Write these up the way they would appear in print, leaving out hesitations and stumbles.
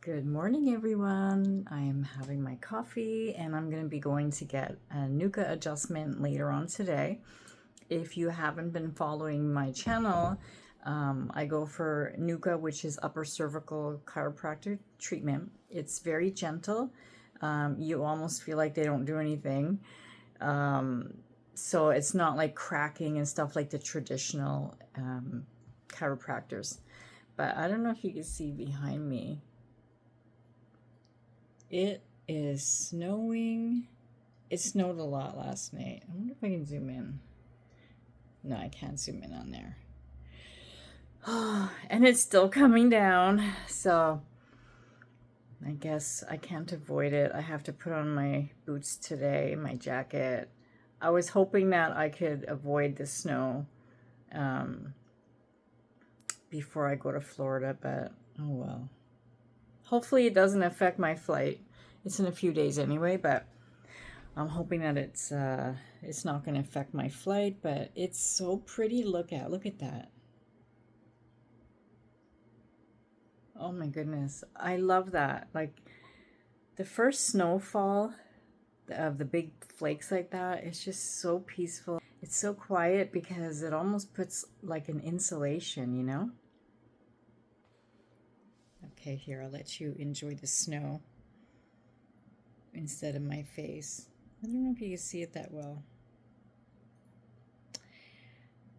Good morning, everyone. I'm having my coffee and I'm going to be going to get a Nuka adjustment later on today. If you haven't been following my channel, I go for Nuka, which is upper cervical chiropractic treatment. It's very gentle. You almost feel like they don't do anything. So it's not like cracking and stuff like the traditional chiropractors. But I don't know if you can see behind me. It is snowing. It snowed a lot last night. I wonder if I can zoom in. No, I can't zoom in on there. And it's still coming down, so I guess I can't avoid it. I have to put on my boots today, my jacket. I was hoping that I could avoid the snow before I go to Florida, but oh well. Hopefully it doesn't affect my flight. It's in a few days anyway, but I'm hoping that it's not going to affect my flight. But it's so pretty to look at. Look at that. Oh my goodness. I love that. Like the first snowfall of the big flakes like that, it's just so peaceful. It's so quiet because it almost puts like an insulation, you know? Okay, here, I'll let you enjoy the snow instead of my face. I don't know if you can see it that well.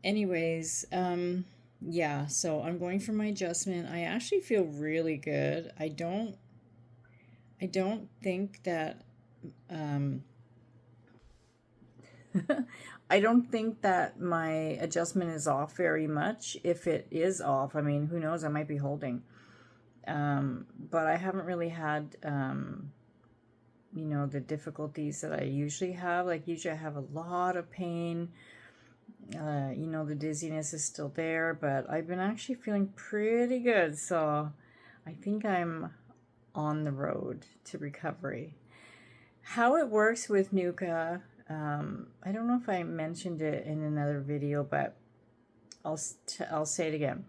Anyways, yeah, so I'm going for my adjustment. I actually feel really good. I don't think that I don't think that my adjustment is off very much. If it is off, I mean, who knows? I might be holding. But I haven't really had, you know, the difficulties that I usually have. Like usually I have a lot of pain. You know, the dizziness is still there, but I've been actually feeling pretty good. So I think I'm on the road to recovery. How it works with Nuka, I don't know if I mentioned it in another video, but I'll say it again.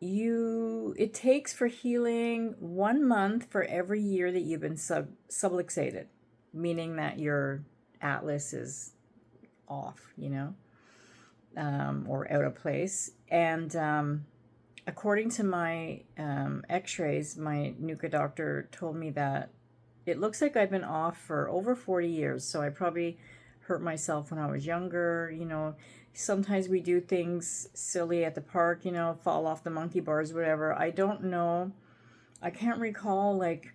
It takes for healing 1 month for every year that you've been subluxated, meaning that your atlas is off, you know, or out of place. And according to my x-rays, my Nuka doctor told me that it looks like I've been off for over 40 years. So I probably hurt myself when I was younger. You know, sometimes we do things silly at the park, you know, fall off the monkey bars, whatever. I don't know. I can't recall, like,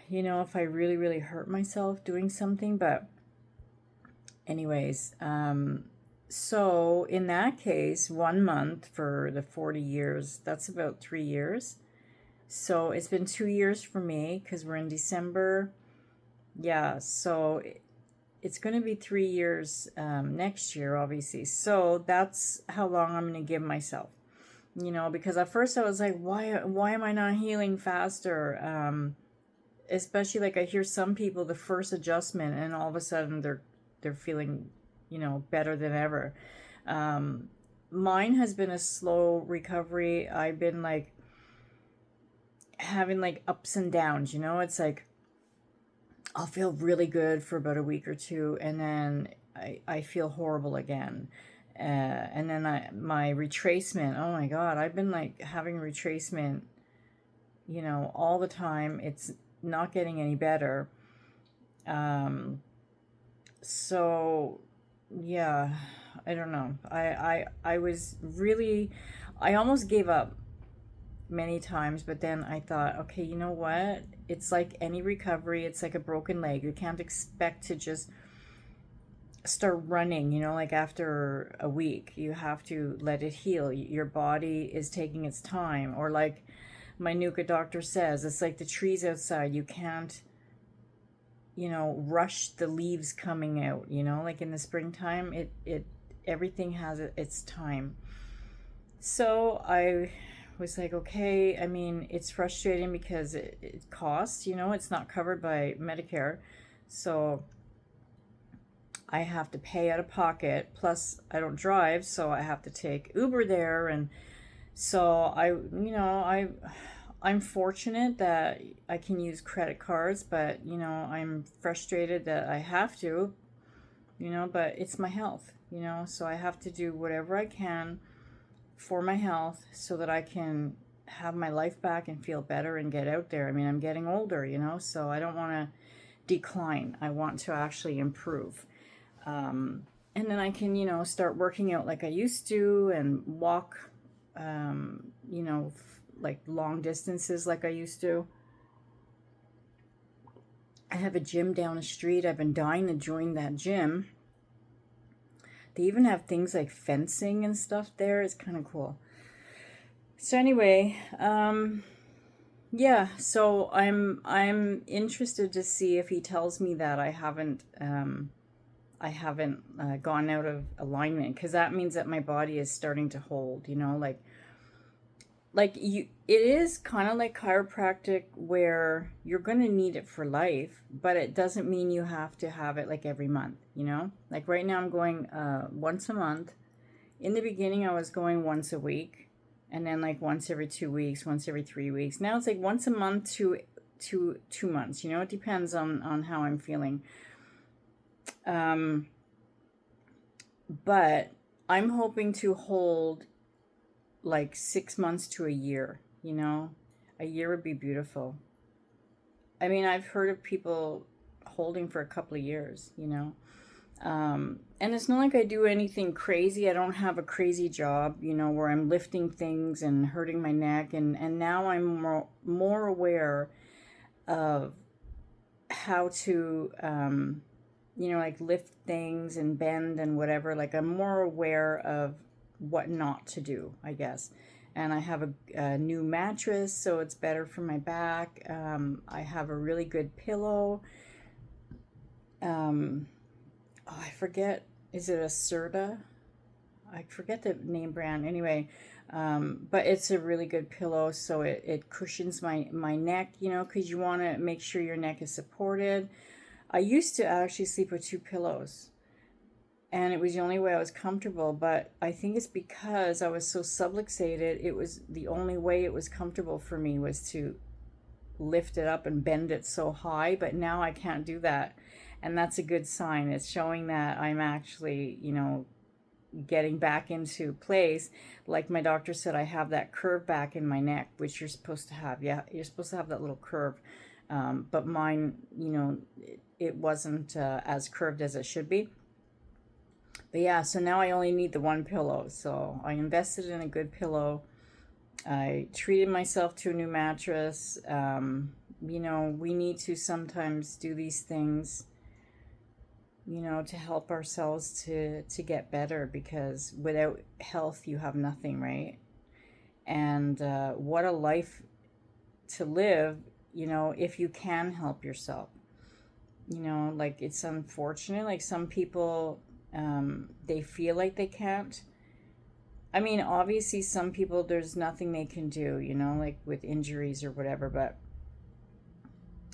you know, if I really, really hurt myself doing something. But anyways, so in that case, 1 month for the 40 years, that's about 3 years. So it's been 2 years for me because we're in December. Yeah, so it's going to be 3 years next year, obviously. So that's how long I'm going to give myself. You know, because at first I was like, why am I not healing faster? Especially like I hear some people the first adjustment and all of a sudden they're feeling, you know, better than ever. Mine has been a slow recovery. I've been like having like ups and downs, you know. It's like I'll feel really good for about a week or two and then I feel horrible again. And then my retracement, oh my God, I've been like having retracement, you know, all the time. It's not getting any better. So yeah, I don't know. I was really, I almost gave up many times, but then I thought, okay, you know what? It's like any recovery. It's like a broken leg. You can't expect to just start running, you know, like after a week. You have to let it heal. Your body is taking its time. Or like my Nuka doctor says, it's like the trees outside. You can't, you know, rush the leaves coming out, you know, like in the springtime, everything has its time. So I was like, okay, I mean, it's frustrating because it costs, you know, it's not covered by Medicare. So I have to pay out of pocket. Plus, I don't drive, so I have to take Uber there. And So I'm fortunate that I can use credit cards, but I'm frustrated that I have to, but it's my health, so I have to do whatever I can for my health so that I can have my life back and feel better and get out there. I mean, I'm getting older, so I don't want to decline. I want to actually improve. And then I can, start working out like I used to and walk, like long distances like I used to. I have a gym down the street. I've been dying to join that gym. They even have things like fencing and stuff there. It's kind of cool. So anyway, yeah. So I'm interested to see if he tells me that I haven't gone out of alignment, because that means that my body is starting to hold. Like you, it is kind of like chiropractic where you're going to need it for life, but it doesn't mean you have to have it like every month. Like right now I'm going once a month. In the beginning I was going once a week, and then like once every 2 weeks, once every 3 weeks. Now it's like once a month to 2 months. It depends on how I'm feeling. um but I'm hoping to hold like 6 months to a year. A year would be beautiful. I mean, I've heard of people holding for a couple of years. And it's not like I do anything crazy. I don't have a crazy job, where I'm lifting things and hurting my neck. And now I'm more aware of how to, like lift things and bend and whatever. Like I'm more aware of what not to do, I guess. And I have a new mattress, so it's better for my back. I have a really good pillow. Um, oh, I forget. Is it a Serta? I forget the name brand. Anyway, but it's a really good pillow, so it cushions my neck, because you want to make sure your neck is supported. I used to actually sleep with two pillows, and it was the only way I was comfortable. But I think it's because I was so subluxated. It was the only way it was comfortable for me was to lift it up and bend it so high. But now I can't do that, and that's a good sign. It's showing that I'm actually, getting back into place. Like my doctor said, I have that curve back in my neck, which you're supposed to have. Yeah, you're supposed to have that little curve. But mine, it wasn't as curved as it should be. But yeah, so now I only need the one pillow. So I invested in a good pillow. I treated myself to a new mattress. We need to sometimes do these things, to help ourselves to get better, because without health, you have nothing, right? And what a life to live, if you can help yourself. Like it's unfortunate. Like some people, they feel like they can't. I mean, obviously, some people, there's nothing they can do, like with injuries or whatever, but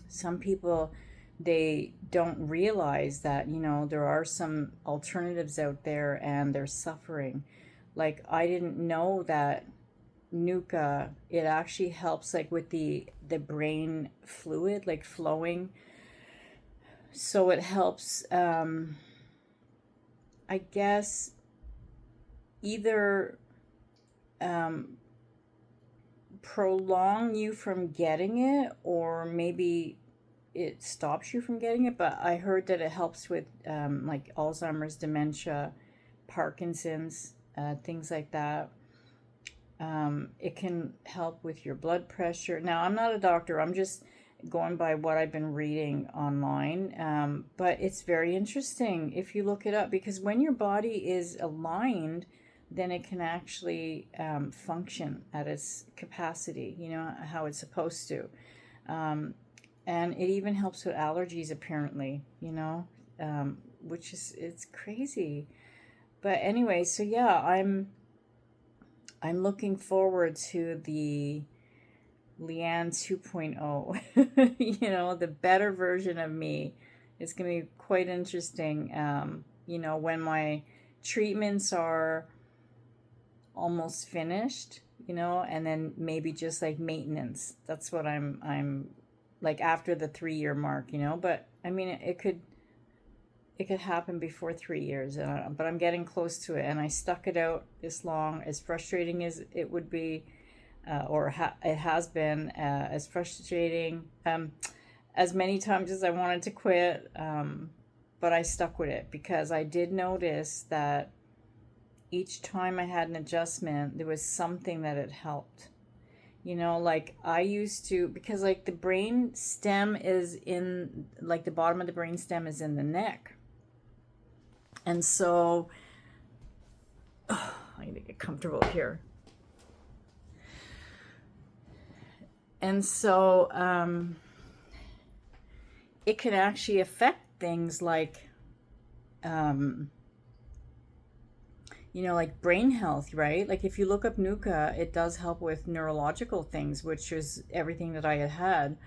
some people, they don't realize that, there are some alternatives out there and they're suffering. Like, I didn't know that Nuka, it actually helps like with the brain fluid like flowing. So it helps, I guess, either um, prolong you from getting it, or maybe it stops you from getting it. But I heard that it helps with like Alzheimer's, dementia, Parkinson's, things like that. It can help with your blood pressure. Now, I'm not a doctor, I'm just going by what I've been reading online. But it's very interesting if you look it up, because when your body is aligned, then it can actually function at its capacity, how it's supposed to. Um, and it even helps with allergies, apparently, which is, it's crazy. But anyway, so yeah, I'm looking forward to the Leanne 2.0, the better version of me. It's going to be quite interesting, when my treatments are almost finished, and then maybe just like maintenance. That's what I'm like after the 3 year mark, but I mean, it could happen before 3 years, but I'm getting close to it, and I stuck it out this long. As frustrating as it would be, it has been, as frustrating, as many times as I wanted to quit, but I stuck with it because I did notice that each time I had an adjustment, there was something that it helped. Like I used to, because like the brain stem is in, like the bottom of the brain stem is in the neck. And so, I need to get comfortable here. And so, it can actually affect things like, like brain health, right? Like if you look up Nuka, it does help with neurological things, which is everything that I had had.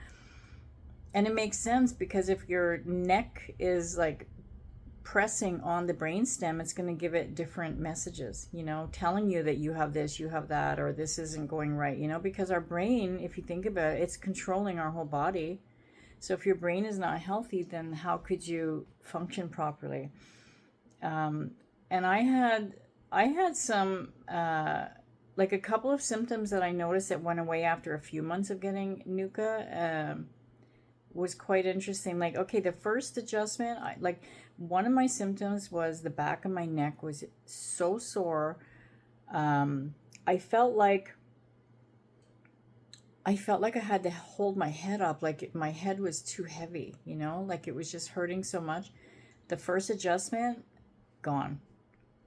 And it makes sense because if your neck is like pressing on the brainstem, it's going to give it different messages, telling you that you have this, you have that, or this isn't going right, because our brain, if you think about it, it's controlling our whole body. So if your brain is not healthy, then how could you function properly? And I had some, like a couple of symptoms that I noticed that went away after a few months of getting Nuka. Was quite interesting. Like, okay, the first adjustment, like one of my symptoms was the back of my neck was so sore. I felt like I had to hold my head up, like my head was too heavy, like it was just hurting so much. The first adjustment, gone.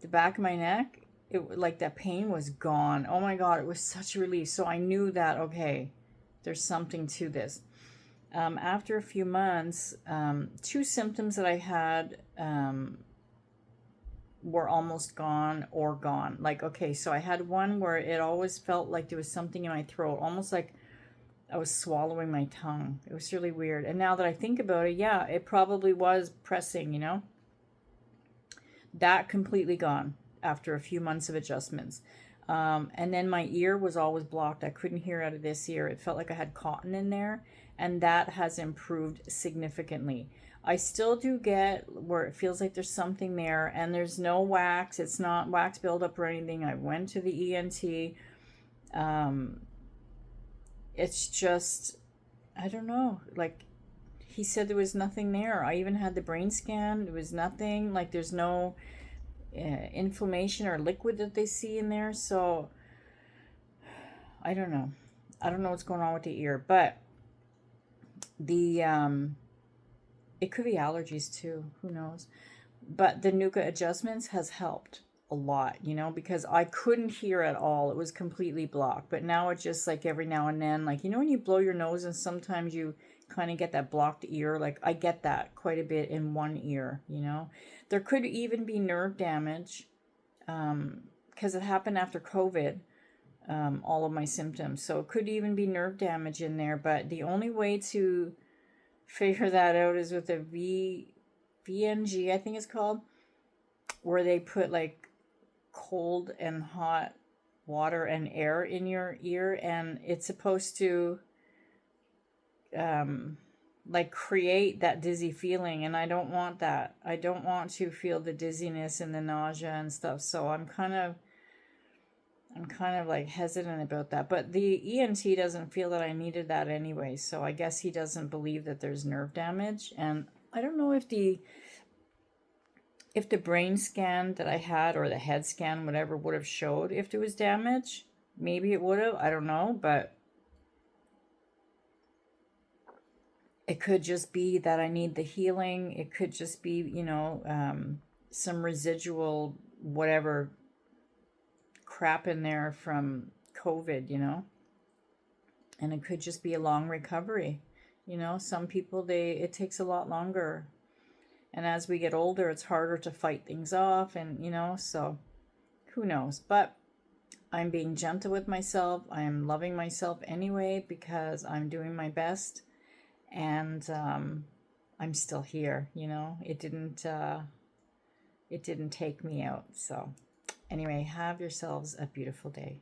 The back of my neck, it like that pain was gone. Oh my God, it was such a relief. So I knew that, okay, there's something to this. After a few months, two symptoms that I had were almost gone or gone. Like, okay, so I had one where it always felt like there was something in my throat, almost like I was swallowing my tongue. It was really weird. And now that I think about it, yeah, it probably was pressing, That completely gone after a few months of adjustments. And then my ear was always blocked. I couldn't hear out of this ear. It felt like I had cotton in there, and that has improved significantly. I still do get where it feels like there's something there, and there's no wax. It's not wax buildup or anything. I went to the ENT. It's just, I don't know. Like, he said there was nothing there. I even had the brain scan. There was nothing. Like, there's no inflammation or liquid that they see in there. So I don't know. I don't know what's going on with the ear, but the it could be allergies too. Who knows? But the Nuka adjustments has helped a lot, because I couldn't hear at all. It was completely blocked. But now it's just like every now and then, like, when you blow your nose and sometimes you kind of get that blocked ear. Like I get that quite a bit in one ear, There could even be nerve damage, because it happened after COVID, all of my symptoms. So it could even be nerve damage in there. But the only way to figure that out is with a VNG, I think it's called, where they put like cold and hot water and air in your ear, and it's supposed to like create that dizzy feeling, and I don't want that. I don't want to feel the dizziness and the nausea and stuff. So I'm kind of like hesitant about that. But the ENT doesn't feel that I needed that anyway. So I guess he doesn't believe that there's nerve damage. And I don't know if the brain scan that I had, or the head scan, whatever, would have showed if there was damage. Maybe it would have. I don't know. But it could just be that I need the healing. It could just be, some residual whatever crap in there from COVID, and it could just be a long recovery. Some people, it takes a lot longer. And as we get older, it's harder to fight things off, and, so who knows? But I'm being gentle with myself. I am loving myself anyway, because I'm doing my best. And I'm still here, It didn't take me out. So anyway, have yourselves a beautiful day.